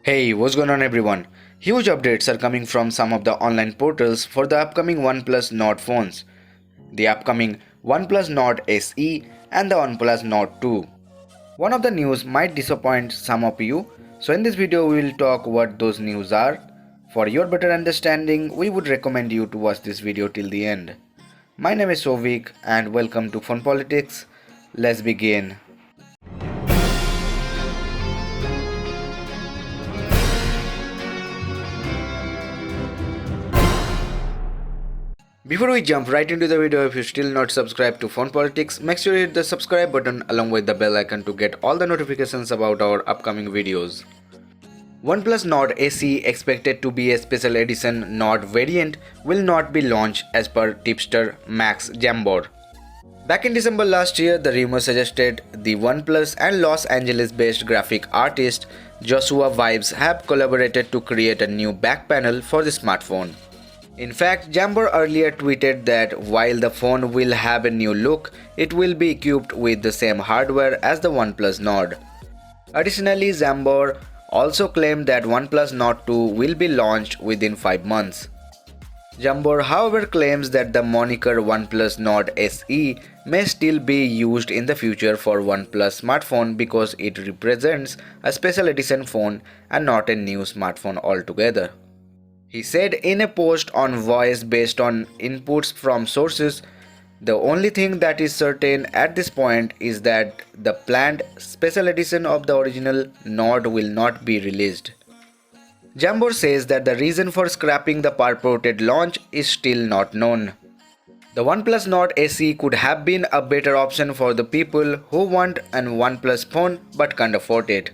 Hey, what's going on everyone? Huge updates are coming from some of the online portals for the upcoming OnePlus Nord phones. The upcoming OnePlus Nord SE and the OnePlus Nord 2. One of the news might disappoint some of you, so in this video we will talk what those news are. For your better understanding, we would recommend you to watch this video till the end. My name is Sovik and welcome to Phone Politics. Let's begin. Before we jump right into the video, if you're still not subscribed to Phone Politics, make sure you hit the subscribe button along with the bell icon to get all the notifications about our upcoming videos. OnePlus Nord SE, expected to be a special edition Nord variant, will not be launched as per tipster Max Jambor. Back in December last year, the rumor suggested the OnePlus and Los Angeles-based graphic artist Joshua Vibes have collaborated to create a new back panel for the smartphone. In fact, Jambor earlier tweeted that while the phone will have a new look, it will be equipped with the same hardware as the OnePlus Nord. Additionally, Jambor also claimed that OnePlus Nord 2 will be launched within 5 months. Jambor, however, claims that the moniker OnePlus Nord SE may still be used in the future for OnePlus smartphone because it represents a special edition phone and not a new smartphone altogether. He said in a post on Voice based on inputs from sources, the only thing that is certain at this point is that the planned special edition of the original Nord will not be released. Jambor says that the reason for scrapping the purported launch is still not known. The OnePlus Nord SE could have been a better option for the people who want an OnePlus phone but can't afford it.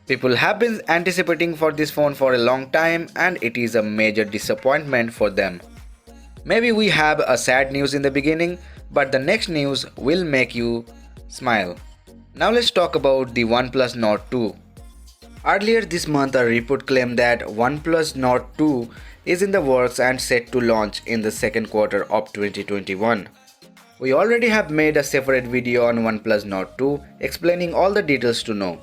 People have been anticipating for this phone for a long time and it is a major disappointment for them. Maybe we have a sad news in the beginning, but the next news will make you smile. Now let's talk about the OnePlus Nord 2. Earlier this month, a report claimed that OnePlus Nord 2 is in the works and set to launch in the second quarter of 2021. We already have made a separate video on OnePlus Nord 2 explaining all the details to know.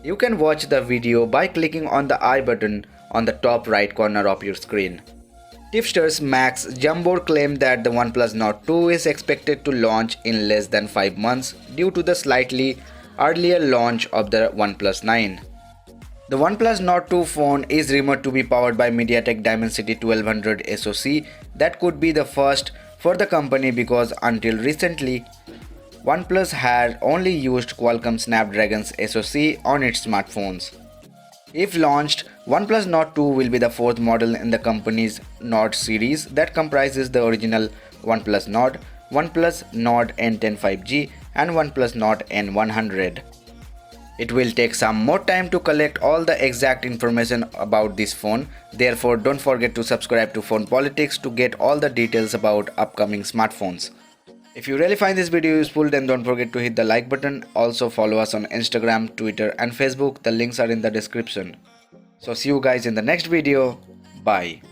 You can watch the video by clicking on the I button on the top right corner of your screen. Tipsters Max Jambor claimed that the OnePlus Nord 2 is expected to launch in less than 5 months due to the slightly earlier launch of the OnePlus 9. The OnePlus Nord 2 phone is rumored to be powered by MediaTek Dimensity 1200 SoC. That could be the first for the company because until recently, OnePlus had only used Qualcomm Snapdragon's SoC on its smartphones. If launched, OnePlus Nord 2 will be the fourth model in the company's Nord series that comprises the original OnePlus Nord, OnePlus Nord N10 5G and OnePlus Nord N100. It will take some more time to collect all the exact information about this phone, therefore don't forget to subscribe to Phone Politics to get all the details about upcoming smartphones. If you really find this video useful, then don't forget to hit the like button. Also follow us on Instagram, Twitter and Facebook. The links are in the description. So see you guys in the next video. Bye.